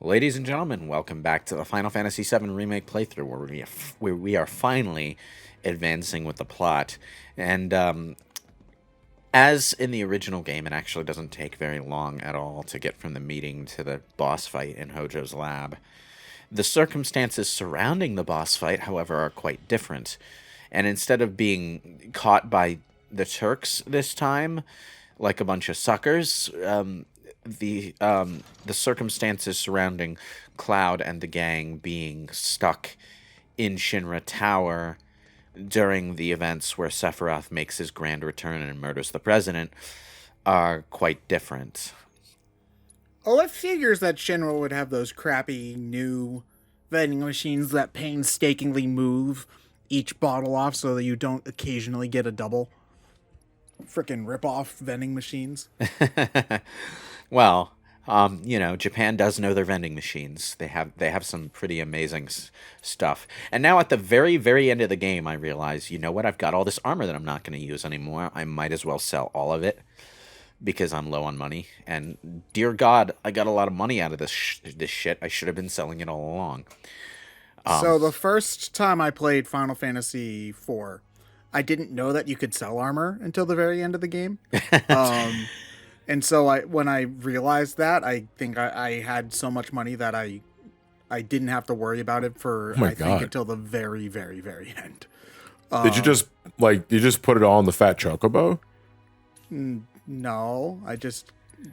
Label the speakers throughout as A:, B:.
A: Ladies and gentlemen, welcome back to the Final Fantasy VII Remake playthrough, where we are finally advancing with the plot. And as in the original game, it actually doesn't take very long at all to get from the meeting to the boss fight in Hojo'S lab. The circumstances surrounding the boss fight, however, are quite different. And instead of being caught by the Turks this time, like a bunch of suckers, the circumstances surrounding Cloud and the gang being stuck in Shinra Tower during the events where Sephiroth makes his grand return and murders the president are quite different.
B: Well, it figures that Shinra would have those crappy new vending machines that painstakingly move each bottle off so that you don't occasionally get a double. Frickin' rip-off vending machines.
A: Well, Japan does know their vending machines. They have some pretty amazing stuff. And now at the very, very end of the game, I realize, you know what? I've got all this armor that I'm not going to use anymore. I might as well sell all of it because I'm low on money. And dear God, I got a lot of money out of this shit. I should have been selling it all along.
B: So the first time I played Final Fantasy IV, I didn't know that you could sell armor until the very end of the game. And so when I realized that, I think I had so much money that I didn't have to worry about it for, I think, until the very, very, very end.
C: Did you just put it all in the fat chocobo?
B: No,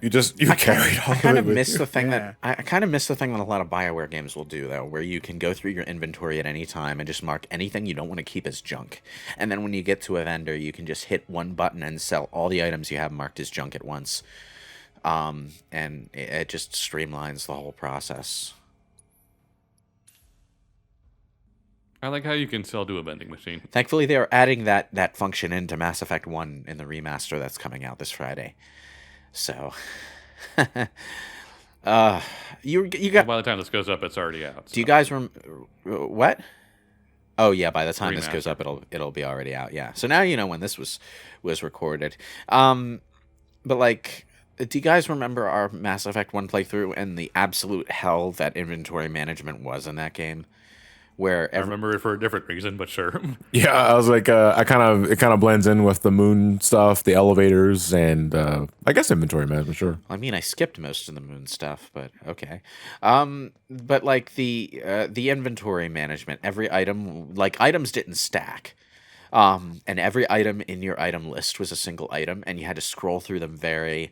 C: You carried all
A: I kind of
C: of it.
A: miss the thing that I kind of miss the thing that a lot of BioWare games will do, though, where you can go through your inventory at any time and just mark anything you don't want to keep as junk. And then when you get to a vendor, you can just hit one button and sell all the items you have marked as junk at once. And it just streamlines the whole process.
D: I like how you can still do a vending machine.
A: Thankfully, they are adding that function into Mass Effect 1 in the remaster that's coming out this Friday. So, you got.
D: By the time this goes up, it's already out.
A: Do you guys what? Oh yeah, by the time this
D: Remaster.
A: goes up, it'll be already out. Yeah. So now you know when this was recorded. But like, do you guys remember our Mass Effect 1 playthrough and the absolute hell that inventory management was in that game? Where
D: I remember it for a different reason, but sure.
C: Yeah, I was like, it kind of blends in with the moon stuff, the elevators, and I guess inventory management. Sure.
A: I mean, I skipped most of the moon stuff, but okay. But like the inventory management, every item, like items didn't stack. And every item in your item list was a single item, and you had to scroll through them very,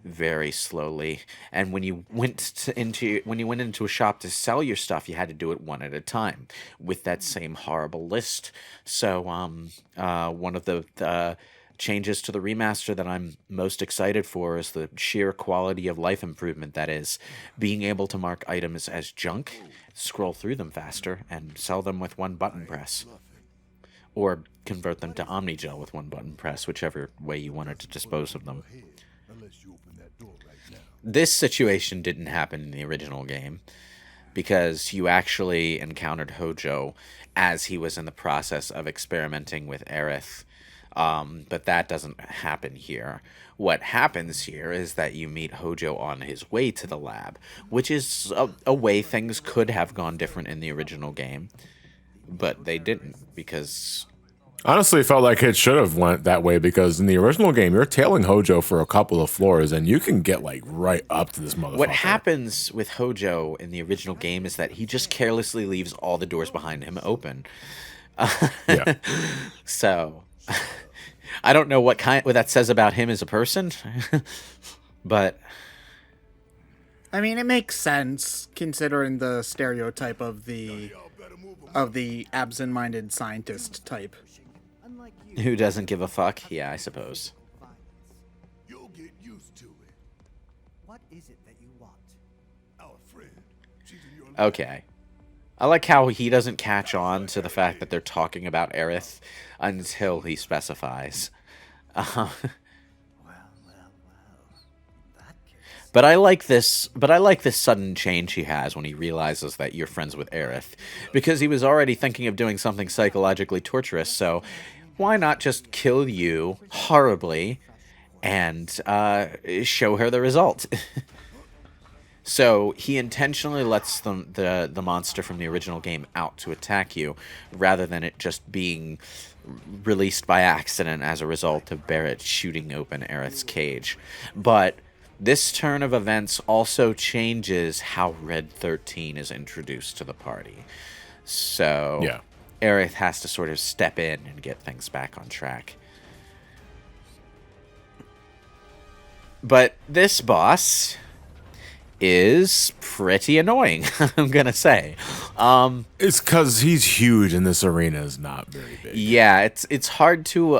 A: very slowly. And when you went into a shop to sell your stuff, you had to do it one at a time with that same horrible list. So, one of the changes to the remaster that I'm most excited for is the sheer quality of life improvement that is being able to mark items as junk, scroll through them faster, and sell them with one button press. Or convert them to Omnigel with one button press, whichever way you wanted to dispose of them. This situation didn't happen in the original game because you actually encountered Hojo as he was in the process of experimenting with Aerith. But that doesn't happen here. What happens here is that you meet Hojo on his way to the lab, which is a way things could have gone different in the original game, but they didn't because...
C: Honestly, it felt like it should have went that way because in the original game, you're tailing Hojo for a couple of floors, and you can get like right up to this motherfucker.
A: What happens with Hojo in the original game is that he just carelessly leaves all the doors behind him open.
C: Yeah.
A: So, I don't know what that says about him as a person, but
B: I mean, it makes sense considering the stereotype of the absent-minded scientist type.
A: who doesn't give a fuck? Yeah, I suppose.
E: You'll get used to it.
F: What is it that you want?
E: Our friend, she's in your
A: Okay. I like how he doesn't catch on to the fact that they're talking about Aerith until he specifies.
F: Well. That case.
A: But I like this sudden change he has when he realizes that you're friends with Aerith, because he was already thinking of doing something psychologically torturous. So why not just kill you horribly and show her the result? So he intentionally lets the monster from the original game out to attack you, rather than it just being released by accident as a result of Barrett shooting open Aerith's cage. But this turn of events also changes how Red 13 is introduced to the party. So
C: Yeah.
A: Aerith has to sort of step in and get things back on track. But this boss is pretty annoying, I'm gonna say.
C: It's because he's huge and this arena is not very big.
A: Yeah, it's hard to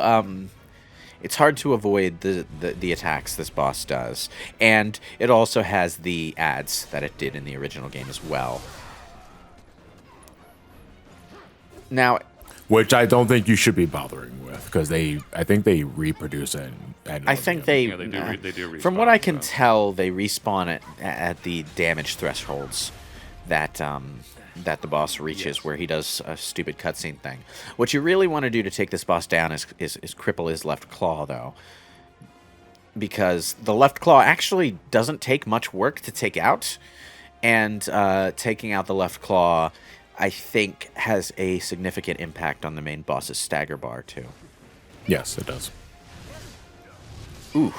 A: avoid the attacks this boss does, and it also has the ads that it did in the original game as well. Now,
C: Which I don't think you should be bothering with, because I think they reproduce it.
A: I think
D: Yeah, they do respawn,
A: from what I can
D: so.
A: tell, they respawn at the damage thresholds that the boss reaches, where he does a stupid cutscene thing. What you really want to do to take this boss down is cripple his left claw, though, because the left claw actually doesn't take much work to take out, and taking out the left claw, I think, has a significant impact on the main boss's stagger bar, too.
C: Yes, it does.
A: Ooh.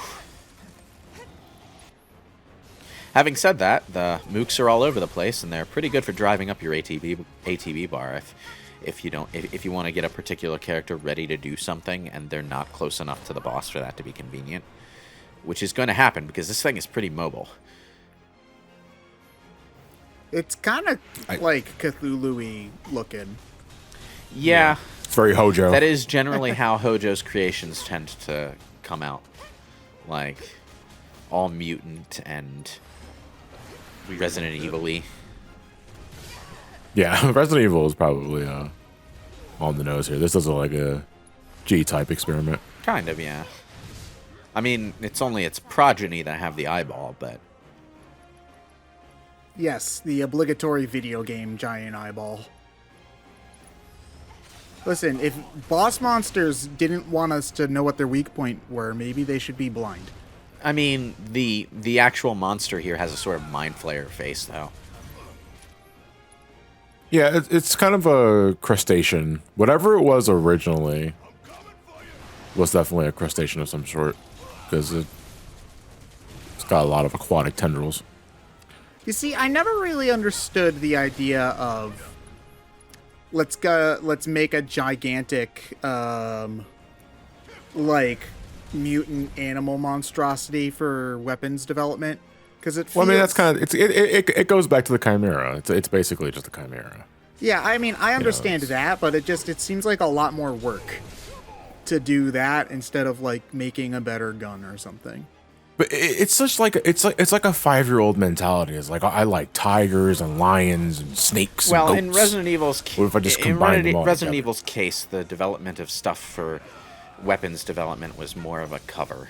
A: Having said that, the mooks are all over the place, and they're pretty good for driving up your ATB bar if you want to get a particular character ready to do something and they're not close enough to the boss for that to be convenient, which is going to happen because this thing is pretty mobile.
B: It's kind of like Cthulhu-y looking.
A: Yeah,
C: It's very Hojo.
A: that is generally how Hojo'S creations tend to come out, like all mutant and Resident Evil-y.
C: Yeah, Resident Evil is probably on the nose here. This is like a G-type experiment.
A: Kind of, yeah. I mean, it's only its progeny that have the eyeball, but
B: Yes, the obligatory video game giant eyeball. Listen, if boss monsters didn't want us to know what their weak point were, maybe they should be blind.
A: I mean, the actual monster here has a sort of mind flayer face, though.
C: Yeah, it's kind of a crustacean. Whatever it was originally was definitely a crustacean of some sort, because it's got a lot of aquatic tendrils.
B: You see, I never really understood the idea of let's make a gigantic like mutant animal monstrosity for weapons development, because it feels,
C: Well, I mean, that's kind of it goes back to the Chimera. It's basically just a Chimera.
B: yeah, I mean, I understand
C: it's-
B: that, but it seems like a lot more work to do that instead of like making a better gun or something.
C: But it's such like it's like a 5-year-old mentality. It's like I like tigers and lions and snakes.
A: Well,
C: and
A: in
C: goats.
A: Resident Evil's
C: What if I just combine them all
A: Resident
C: together?
A: Evil's case, the development of stuff for weapons development was more of a cover,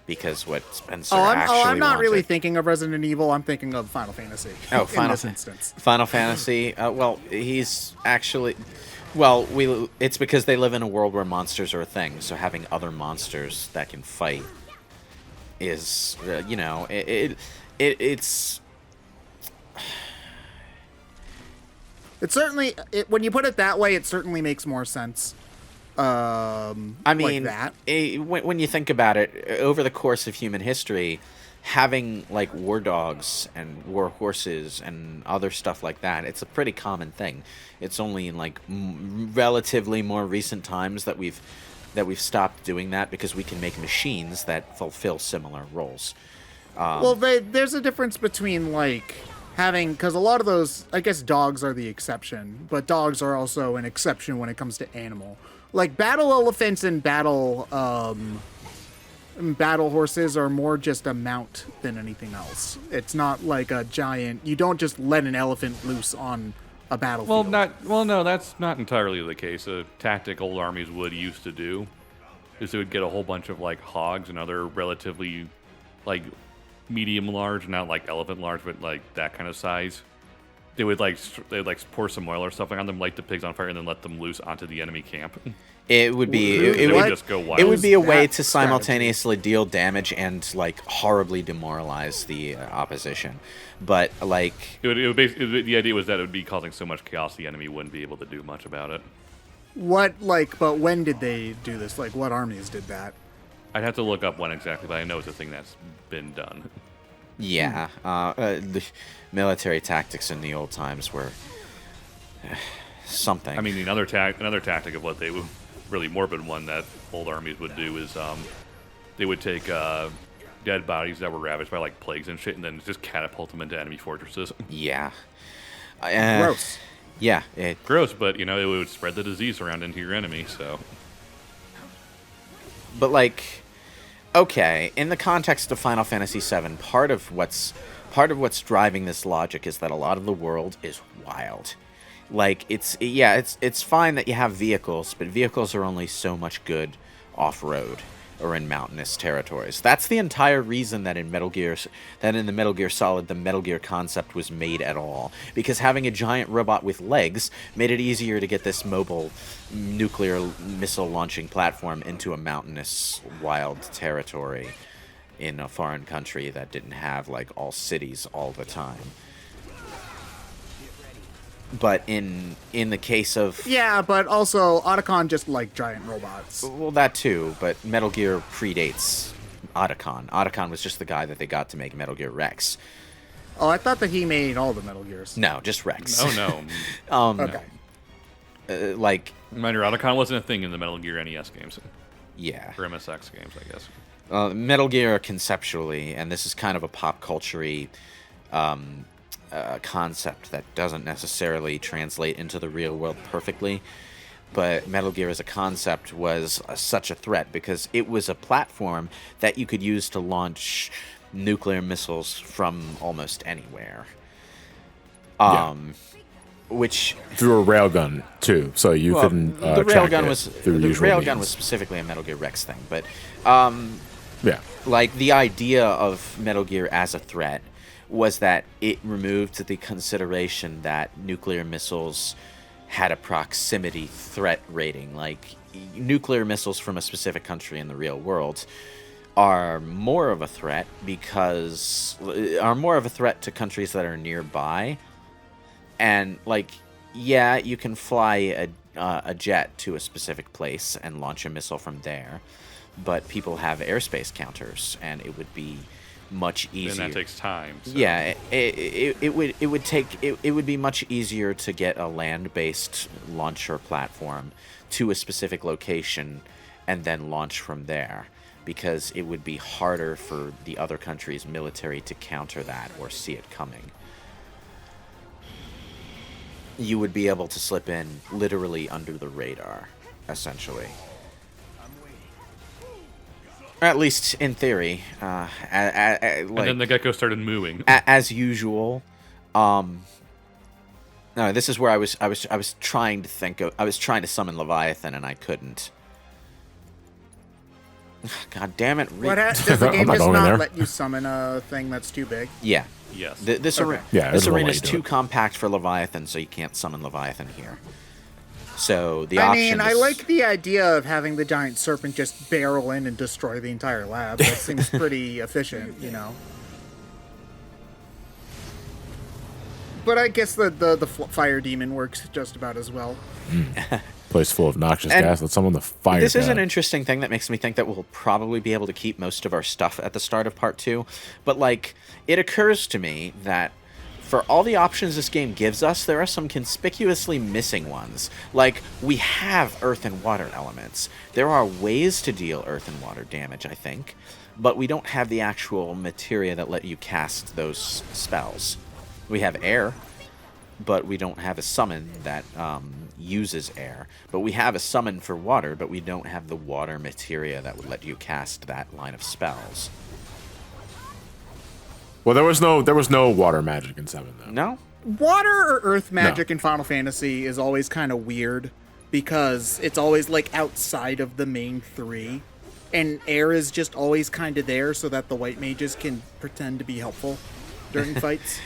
A: because what Spencer actually
B: I'm not really
A: wanted-
B: thinking of Resident Evil. I'm thinking of Final Fantasy.
A: Oh,
B: in
A: Final
B: this instance.
A: Final Fantasy. Well, he's actually. Well, it's because they live in a world where monsters are a thing. So having other monsters that can fight is, it's.
B: It certainly, when you put it that way, it certainly makes more sense.
A: I mean,
B: like that.
A: When you think about it, over the course of human history, having like war dogs and war horses and other stuff like that, it's a pretty common thing. It's only in like relatively more recent times that we've stopped doing that, because we can make machines that fulfill similar roles.
B: Well, there's a difference between like having, because a lot of those, I guess dogs are the exception, but dogs are also an exception when it comes to animal. Like battle elephants and battle horses are more just a mount than anything else. It's not like a giant. You don't just let an elephant loose on a battlefield.
D: No, that's not entirely the case. A tactic old armies would used to do is they would get a whole bunch of like hogs and other relatively like medium large, not like elephant large, but like that kind of size they would pour some oil or something on them, light the pigs on fire, and then let them loose onto the enemy camp.
A: It would be
D: They would just go wild.
A: it would be a way
B: That
A: to
B: strategy.
A: simultaneously deal damage and like horribly demoralize the opposition. But like
D: The idea was that it would be causing so much chaos the enemy wouldn't be able to do much about it.
B: But when did they do this? Like, what armies did that?
D: I'd have to look up when exactly, but I know it's a thing that's been done.
A: yeah, the military tactics in the old times were something.
D: I mean, another tactic of what they would really morbid one that old armies would do is they would take dead bodies that were ravaged by like plagues and shit, and then just catapult them into enemy fortresses.
A: yeah.
B: Gross.
A: Yeah,
D: Gross, but it would spread the disease around into your enemy. So,
A: but like, okay, in the context of Final Fantasy VII, part of what's driving this logic is that a lot of the world is wild. Like, it's fine that you have vehicles, but vehicles are only so much good off-road or in mountainous territories. That's the entire reason that in the Metal Gear Solid, the Metal Gear concept was made at all. Because having a giant robot with legs made it easier to get this mobile nuclear missile launching platform into a mountainous, wild territory in a foreign country that didn't have, like, all cities all the time. But in the case of...
B: Yeah, but also Otacon just like giant robots.
A: Well, that too, but Metal Gear predates Otacon. Otacon was just the guy that they got to make Metal Gear Rex.
B: Oh, I thought that he made all the Metal Gears.
A: No, just Rex.
D: oh no,
B: Okay.
A: Like,
D: Reminder, Otacon wasn't a thing in the Metal Gear NES games
A: yeah.
D: or MSX games, I guess.
A: Metal Gear conceptually, and this is kind of a pop culture-y concept that doesn't necessarily translate into the real world perfectly, but Metal Gear as a concept was such a threat because it was a platform that you could use to launch nuclear missiles from almost anywhere. Which
C: through a railgun too, so you couldn't
A: the
C: track
A: railgun
C: it
A: was
C: through
A: the
C: usual
A: railgun
C: means.
A: was specifically a Metal Gear Rex thing, but
C: Yeah,
A: like the idea of Metal Gear as a threat was that it removed the consideration that nuclear missiles had a proximity threat rating. Like, nuclear missiles from a specific country in the real world are more of a threat to countries that are nearby. And, like, yeah, you can fly a jet to a specific place and launch a missile from there, but people have airspace counters, and it would be much easier.
D: And that takes time. So.
A: Yeah, it would be much easier to get a land-based launcher platform to a specific location and then launch from there, because it would be harder for the other country's military to counter that or see it coming. You would be able to slip in literally under the radar, essentially. Or at least in theory.
D: And then the gecko started mooing.
A: As usual. No, this is where I was trying to think of. I was trying to summon Leviathan and I couldn't. God damn it!
B: Does the
C: I'm
B: game
C: not
B: just
C: going in
B: not
C: there.
B: let you summon a thing that's too big?
A: Yeah.
D: Yes.
A: This
B: Okay.
C: Yeah,
A: this
C: it won't
A: arena
C: let
A: is
C: you do
A: too
C: it.
A: compact for Leviathan, so you can't summon Leviathan here. So the
B: I
A: option
B: mean,
A: is,
B: I like the idea of having the giant serpent just barrel in and destroy the entire lab. That seems pretty efficient, you know. But I guess the fire demon works just about as well.
C: place full of noxious
A: And
C: gas. Let someone the fire.
A: This is
C: god.
A: an interesting thing that makes me think that we'll probably be able to keep most of our stuff at the start of part 2. But, like, it occurs to me that for all the options this game gives us, there are some conspicuously missing ones. Like, we have earth and water elements. There are ways to deal earth and water damage, I think. But we don't have the actual materia that let you cast those spells. We have air, but we don't have a summon that uses air. But we have a summon for water, but we don't have the water materia that would let you cast that line of spells.
C: Well, there was no water magic in 7 though.
A: No?
B: Water or earth magic in Final Fantasy is always kind of weird because it's always like outside of the main 3. And air is just always kind of there so that the white mages can pretend to be helpful during fights.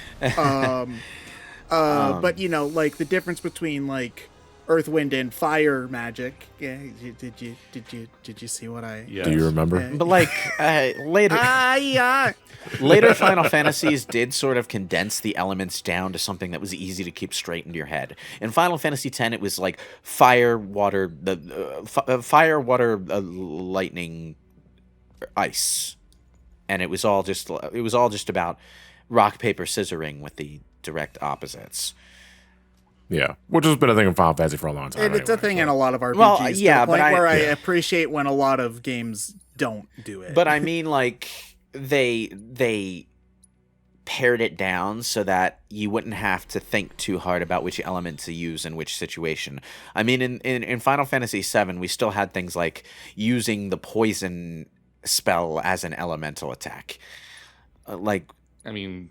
B: But you know, like the difference between like earth, wind, and fire magic. Yeah, did you see what I?
D: Yes.
C: Do you remember?
B: Yeah.
A: But like later,
B: Yeah.
A: later Final Fantasies did sort of condense the elements down to something that was easy to keep straight in your head. In Final Fantasy X, it was like fire, water, lightning, ice, and it was all just about rock, paper, scissoring with the direct opposites.
C: Yeah, which has been a thing in Final Fantasy for a long time.
B: And it's a
C: anyway,
B: thing
C: so.
B: in a lot of RPGs.
A: Well, yeah,
B: to the point
A: but I-
B: where I
C: yeah.
B: appreciate when a lot of games don't do it.
A: But I mean, like they pared it down so that you wouldn't have to think too hard about which element to use in which situation. I mean, in Final Fantasy VII, we still had things like using the poison spell as an elemental attack.
D: I mean,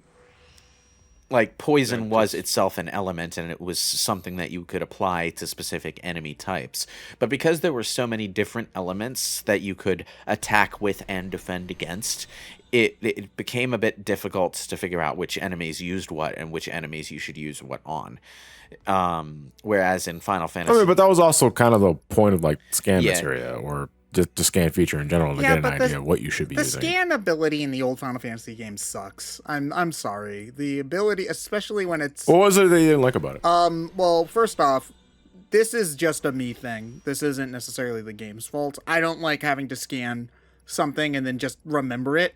A: Like poison was itself an element, and it was something that you could apply to specific enemy types. But because there were so many different elements that you could attack with and defend against, it became a bit difficult to figure out which enemies used what and which enemies you should use what on. Whereas in Final Fantasy,
C: I mean, but that was also kind of the point of like scan
A: Yeah.
C: materia or just the scan feature in general to
B: Yeah,
C: get an
B: but
C: idea of what you should be
B: the
C: using.
B: scan ability in the old Final Fantasy games sucks. I'm sorry. The ability, especially when it's
C: What was it that you didn't like about it?
B: well, first off, this is just a me thing. This isn't necessarily the game's fault. I don't like having to scan something and then just remember it.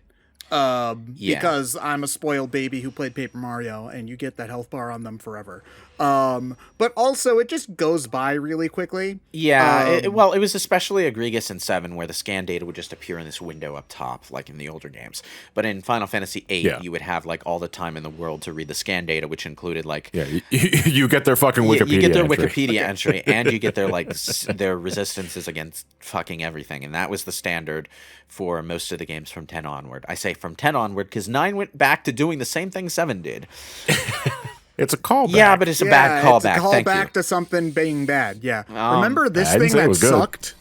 B: Because I'm a spoiled baby who played Paper Mario, and you get that health bar on them forever. But also, it just goes by really quickly.
A: yeah, it was especially egregious in 7, where the scan data would just appear in this window up top, like in the older games. But in Final Fantasy VIII,
C: Yeah.
A: you would have like all the time in the world to read the scan data, which included like
C: Yeah, you get their fucking Wikipedia
A: you get their
C: entry.
A: Wikipedia entry, and you get their like their resistances against fucking everything, and that was the standard for most of the games from 10 onward. I say from 10 onward because 9 went back to doing the same thing 7 did.
C: It's a callback.
A: Yeah, but it's a bad callback.
B: It's a
A: Thank
B: callback
A: you.
B: to something being bad. Yeah. Remember this
C: I didn't
B: thing
C: say it
B: that
C: was good.
B: sucked?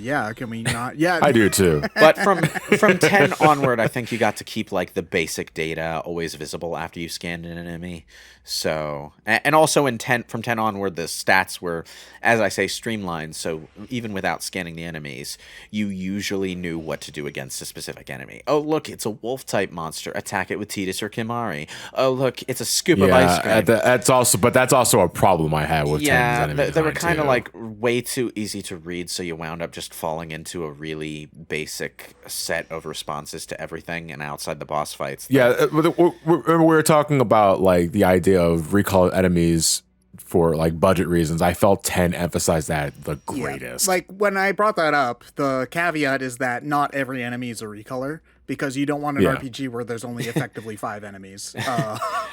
B: Yeah. Can we not? Yeah.
C: I do too.
A: But from 10 onward, I think you got to keep like the basic data always visible after you scanned an enemy. So, and also from 10 onward, the stats were, as I say, streamlined. So even without scanning the enemies, you usually knew what to do against a specific enemy. Oh, look, it's a wolf type monster. Attack it with Tidus or Kimari. Oh, look, it's a scoop of ice cream.
C: that's also a problem I had with
A: Yeah,
C: 10's enemy
A: they were
C: design,
A: kind of
C: too.
A: like way too easy to read, so you wound up just falling into a really basic set of responses to everything, and outside the boss fights.
C: Yeah, we were talking about like the idea of recall enemies for like budget reasons. I felt 10 emphasized that the greatest.
B: Like when I brought that up, the caveat is that not every enemy is a recolor, because you don't want an
C: Yeah.
B: RPG where there's only effectively 5 enemies.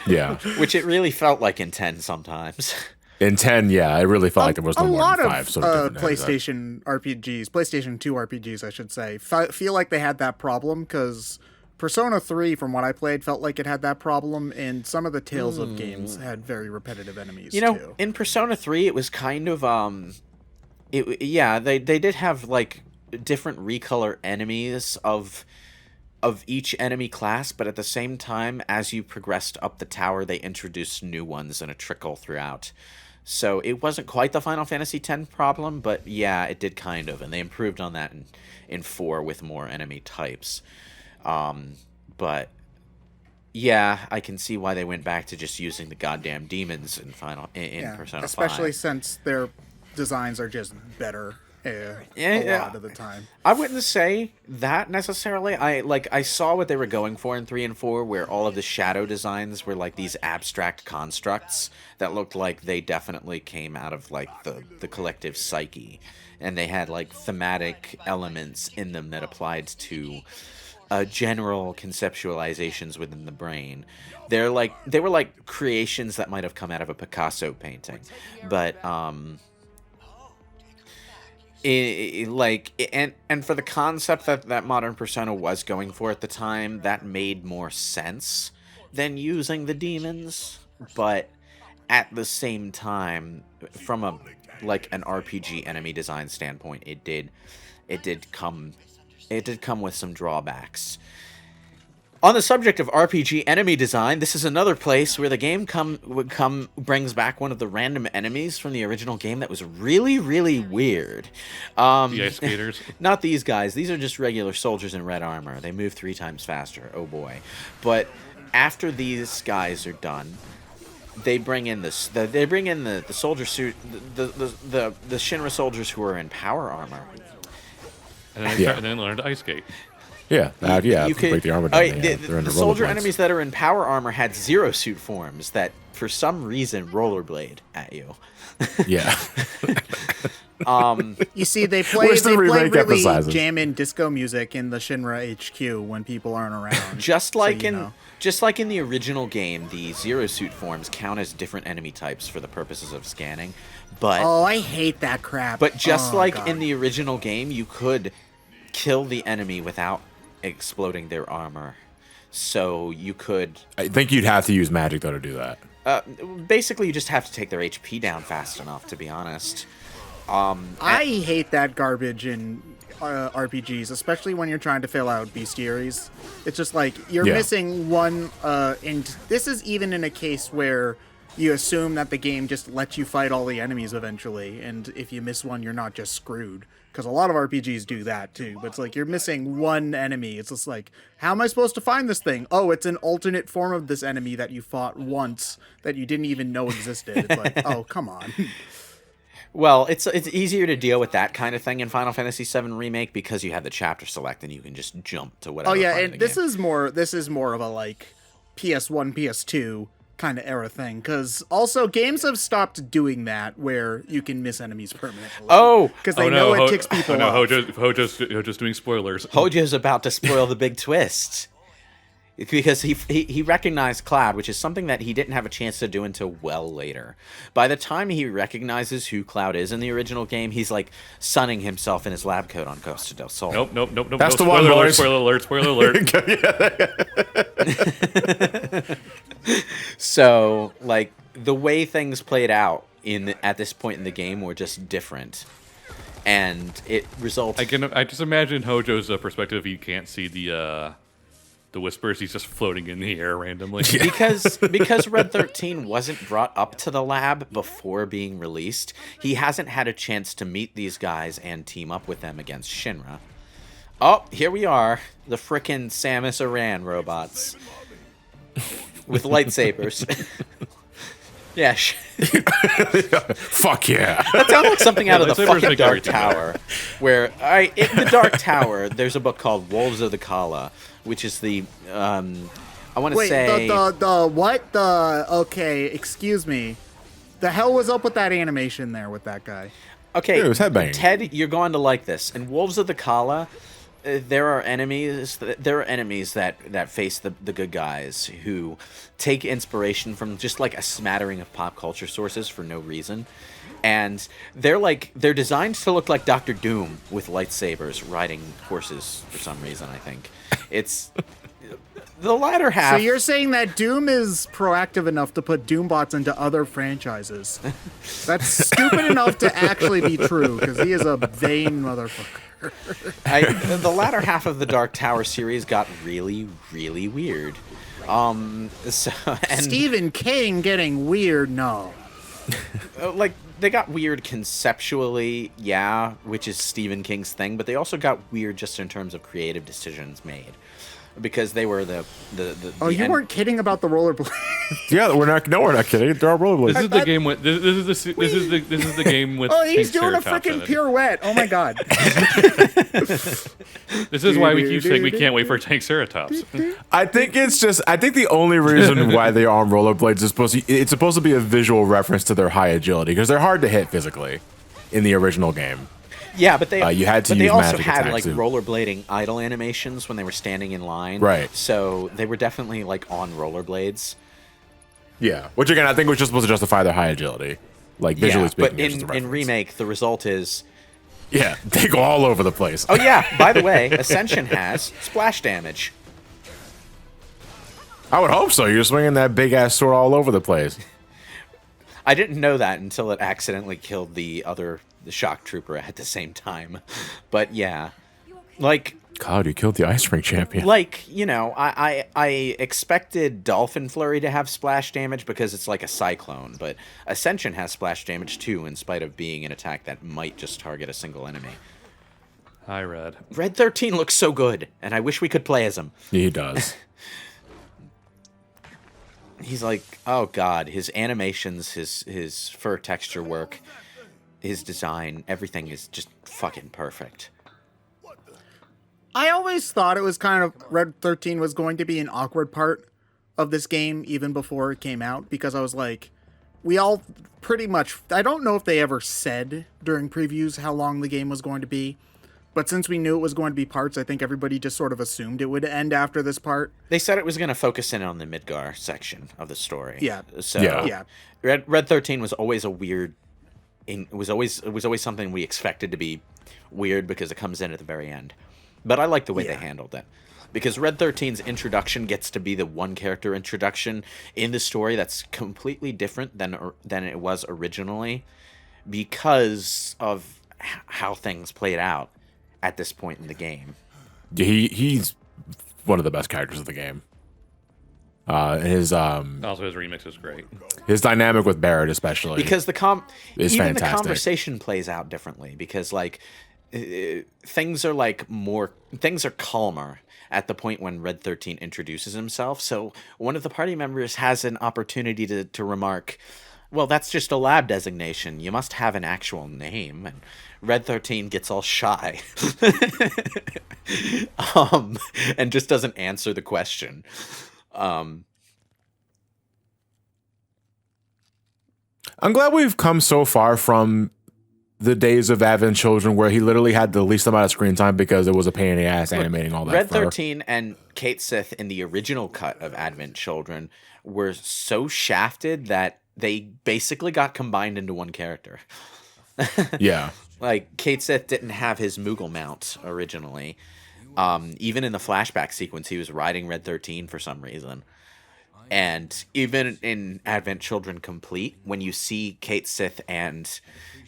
C: Yeah,
A: Which it really felt like in 10 sometimes.
C: in 10, yeah, I really felt like there was no
B: a
C: more
B: lot
C: than
B: of
C: 5. Sort of different enemies.
B: PlayStation RPGs, PlayStation 2 RPGs, I should say, feel like they had that problem, because Persona 3, from what I played, felt like it had that problem, and some of the Tales of games had very repetitive enemies, too.
A: In Persona 3, it was kind of, they did have, like, different recolor enemies of each enemy class, but at the same time, as you progressed up the tower, they introduced new ones in a trickle throughout. So it wasn't quite the Final Fantasy X problem, but yeah, it did kind of, and they improved on that in 4 with more enemy types. But yeah, I can see why they went back to just using the goddamn demons in Persona 5.
B: Especially since their designs are just better a lot of the time.
A: I wouldn't say that necessarily. I saw what they were going for in 3 and 4, where all of the shadow designs were like these abstract constructs that looked like they definitely came out of like the collective psyche, and they had like thematic elements in them that applied to general conceptualizations within the brain. They were like creations that might have come out of a Picasso painting, but and for the concept that modern Persona was going for at the time, that made more sense than using the demons. But at the same time, from an RPG enemy design standpoint, it did come with some drawbacks. On the subject of RPG enemy design, this is another place where the game brings back one of the random enemies from the original game that was really, really weird.
D: The ice skaters.
A: Not these guys. These are just regular soldiers in red armor. They move 3 times faster. Oh boy! But after these guys are done, they bring in the soldier suit, the Shinra soldiers who are in power armor,
D: and then learn to ice skate.
C: Yeah,
A: you could
C: break the armor down.
A: The soldier enemies that are in power armor had zero suit forms that, for some reason, rollerblade at you.
C: Yeah.
B: You see, they play really jam-in disco music in the Shinra HQ when people aren't around.
A: Just like in the original game, the zero suit forms count as different enemy types for the purposes of scanning. But
B: I hate that crap.
A: But just in the original game, you could kill the enemy without exploding their armor. So you could...
C: I think you'd have to use magic, though, to do that.
A: Basically, you just have to take their HP down fast enough, to be honest.
B: I hate that garbage in RPGs, especially when you're trying to fill out bestiaries. It's just like, you're missing one, and this is even in a case where you assume that the game just lets you fight all the enemies eventually, and if you miss one, you're not just screwed. Because a lot of RPGs do that, too. But it's like, you're missing one enemy. It's just like, how am I supposed to find this thing? Oh, it's an alternate form of this enemy that you fought once that you didn't even know existed. It's like, oh, come on.
A: Well, it's easier to deal with that kind of thing in Final Fantasy VII Remake because you have the chapter select and you can just jump to whatever.
B: Oh, yeah, and this is more of a, like, PS1, PS2 kind of era thing, because also games have stopped doing that where you can miss enemies permanently. Because they know it ticks people off.
D: Hojo's doing spoilers.
A: Hojo's about to spoil the big twist. Because he recognized Cloud, which is something that he didn't have a chance to do until well later. By the time he recognizes who Cloud is in the original game, he's like sunning himself in his lab coat on Costa del Sol.
D: Nope.
C: That's the
D: spoiler
C: one,
D: alert,
C: boys.
D: Spoiler alert.
A: So, like, the way things played out at this point in the game were just different. And it resulted...
D: I just imagine Hojo's perspective. He can't see the whispers. He's just floating in the air randomly.
A: Because Red 13 wasn't brought up to the lab before being released, he hasn't had a chance to meet these guys and team up with them against Shinra. Oh, here we are, the frickin' Samus Aran robots with lightsabers. Yeah.
C: Fuck yeah.
A: That sounds like something out of the
D: Lightsabers
A: fucking
D: make
A: Dark
D: everything
A: Tower. Where, in the Dark Tower, there's a book called Wolves of the Kala, which is the, I want to say...
B: Okay, excuse me. The hell was up with that animation there with that guy?
A: Okay,
C: yeah, it was headbanging.
A: Ted, you're going to like this. In Wolves of the Kala, there are enemies that face the good guys who take inspiration from just like a smattering of pop culture sources for no reason. And they're designed to look like Dr. Doom with lightsabers riding horses for some reason, I think. It's the latter half.
B: So you're saying that Doom is proactive enough to put Doombots into other franchises. That's stupid enough to actually be true, because he is a vain motherfucker.
A: The latter half of the Dark Tower series got really, really weird.
B: Stephen King getting weird? No.
A: Like, they got weird conceptually, yeah, which is Stephen King's thing, but they also got weird just in terms of creative decisions made. Because they were the
B: you weren't kidding about the rollerblade.
C: Yeah, we're not kidding. There are rollerblades.
D: This is the game with this is the game with.
B: Oh, he's doing a freaking pirouette! Oh my god.
D: This is why we keep saying we can't wait for Tankceratops.
C: I think the only reason why they are on rollerblades is it's supposed to be a visual reference to their high agility, because they're hard to hit physically in the original game.
A: Yeah, but they also had like
C: too.
A: rollerblading idle animations when they were standing in line.
C: Right.
A: So they were definitely like on rollerblades.
C: Yeah, which again I think was just supposed to justify their high agility, like visually speaking.
A: But in Remake, the result is
C: they go all over the place.
A: Oh yeah, by the way, Ascension has splash damage.
C: I would hope so. You're swinging that big ass sword all over the place.
A: I didn't know that until it accidentally killed the shock trooper at the same time. But yeah, like
C: God, you killed the Ice Ring champion.
A: Like, you know, I expected Dolphin Flurry to have splash damage because it's like a cyclone, but Ascension has splash damage too, in spite of being an attack that might just target a single enemy.
D: Hi, Red.
A: Red 13 looks so good, and I wish we could play as him.
C: He does.
A: He's like, oh god, his animations, his fur texture work, his design, everything is just fucking perfect.
B: I always thought it was kind of Red 13 was going to be an awkward part of this game even before it came out, because I was like, we all pretty much, I don't know if they ever said during previews how long the game was going to be, but since we knew it was going to be parts, I think everybody just sort of assumed it would end after this part.
A: They said it was going to focus in on the Midgar section of the story.
B: Yeah.
A: So
B: Yeah.
A: Red 13 was always a weird, it was always something we expected to be weird because it comes in at the very end. But I like the way they handled it. Because Red 13's introduction gets to be the one character introduction in the story that's completely different than it was originally because of how things played out at this point in the game.
C: He's one of the best characters of the game.
D: Also, his remix is great.
C: His dynamic with Barrett, especially,
A: Because
C: is
A: even
C: fantastic.
A: the conversation plays out differently because like things are calmer at the point when Red 13 introduces himself. So one of the party members has an opportunity to remark, well, that's just a lab designation. You must have an actual name. And Red 13 gets all shy and just doesn't answer the question.
C: I'm glad we've come so far from the days of Advent Children where he literally had the least amount of screen time because it was a pain in the ass animating all that.
A: Red
C: fur.
A: 13 and Kate Sith in the original cut of Advent Children were so shafted that they basically got combined into one character.
C: Yeah.
A: Like, Kate Sith didn't have his Moogle mount originally. Even in the flashback sequence, he was riding Red 13 for some reason. And even in Advent Children Complete, when you see Kate Sith and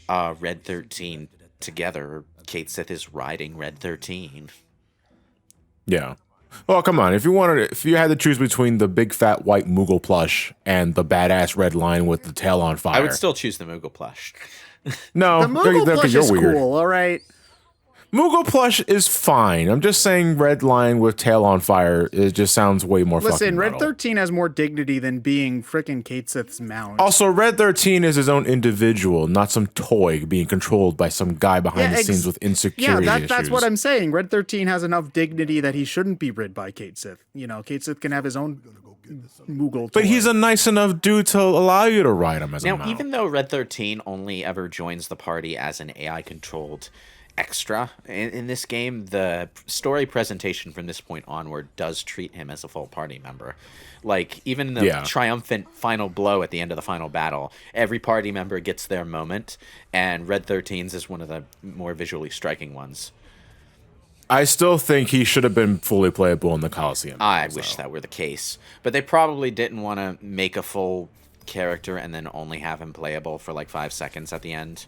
A: Red 13 together, Kate Sith is riding Red 13.
C: Yeah. Well, come on. If you had to choose between the big fat white Moogle plush and the badass red line with the tail on fire,
A: I would still choose the Moogle plush.
C: No,
B: The Moogle plush
C: you're
B: is
C: weird.
B: cool, all right?
C: Moogle plush is fine. I'm just saying red line with tail on fire, it just sounds way more
B: Listen,
C: fucking
B: Red
C: metal.
B: 13 has more dignity than being frickin' Kate Sith's mount.
C: Also, Red 13 is his own individual, not some toy being controlled by some guy behind the scenes with insecurity issues.
B: That's what I'm saying. Red 13 has enough dignity that he shouldn't be rid by Kate Sith. You know, Kate Sith can have his own Moogle toy.
C: But he's a nice enough dude to allow you to ride him as a
A: Now,
C: mount.
A: even though Red 13 only ever joins the party as an AI-controlled extra in this game, the story presentation from this point onward does treat him as a full party member. Like, even in the triumphant final blow at the end of the final battle, every party member gets their moment, and Red 13's is one of the more visually striking ones.
C: I still think he should have been fully playable in the Coliseum.
A: I wish that were the case. But they probably didn't want to make a full character and then only have him playable for like 5 seconds at the end.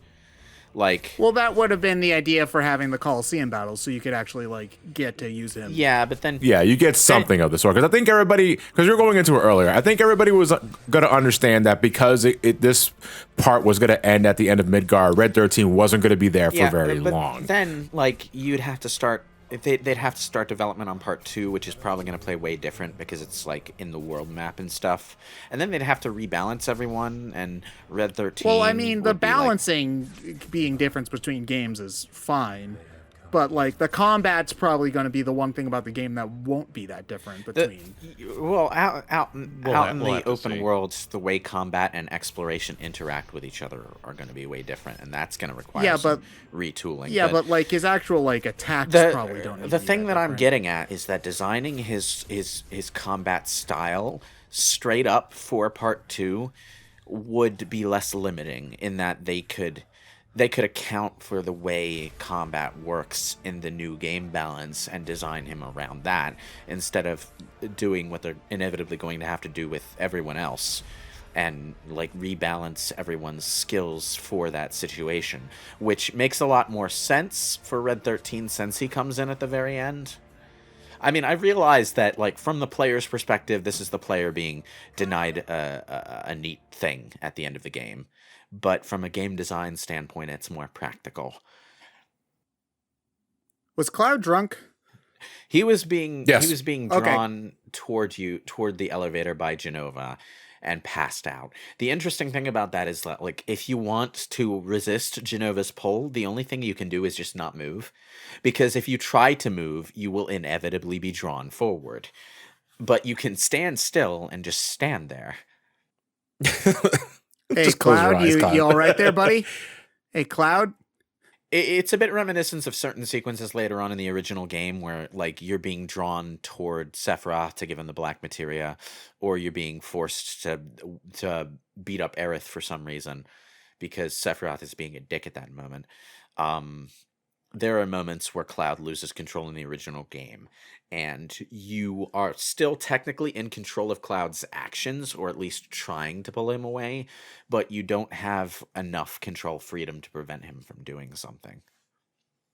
A: Like,
B: well, that would have been the idea for having the Coliseum battles, so you could actually like get to use him.
A: Yeah, but then
C: you get something of the sort. Because I think everybody, because you're going into it earlier, I think everybody was going to understand that because this part was going to end at the end of Midgar, Red 13 wasn't going to be there for very long.
A: Then, like, you'd have to start. They'd have to start development on part 2, which is probably going to play way different because it's like in the world map and stuff. And then they'd have to rebalance everyone, and Red 13.
B: Well, I mean, the
A: would be
B: balancing being difference between games is fine, but like the combat's probably going to be the one thing about the game that won't be that different between.
A: out in the open
D: see.
A: world, the way combat and exploration interact with each other are going to be way different, and that's going to require some retooling.
B: Yeah, but like his actual like attacks probably don't. Need
A: The
B: to be
A: thing that I'm
B: different.
A: getting at is that designing his combat style straight up for part 2 would be less limiting in that they could account for the way combat works in the new game balance and design him around that instead of doing what they're inevitably going to have to do with everyone else and like rebalance everyone's skills for that situation, which makes a lot more sense for Red 13 since he comes in at the very end. I mean, I realize that, like, from the player's perspective, this is the player being denied a neat thing at the end of the game. But from a game design standpoint, it's more practical.
B: Was Cloud drunk?
A: He was being
B: Okay.
A: drawn toward the elevator by Genova, and passed out. The interesting thing about that is that, like, if you want to resist Genova's pull, the only thing you can do is just not move. Because if you try to move, you will inevitably be drawn forward. But you can stand still and just stand there.
B: Hey,
C: Just close your
B: Cloud,
C: eyes, Kyle.
B: you all right there, buddy? Hey, Cloud?
A: It's a bit reminiscent of certain sequences later on in the original game where, like, you're being drawn toward Sephiroth to give him the black materia, or you're being forced to beat up Aerith for some reason because Sephiroth is being a dick at that moment. There are moments where Cloud loses control in the original game, and you are still technically in control of Cloud's actions, or at least trying to pull him away, but you don't have enough control freedom to prevent him from doing something.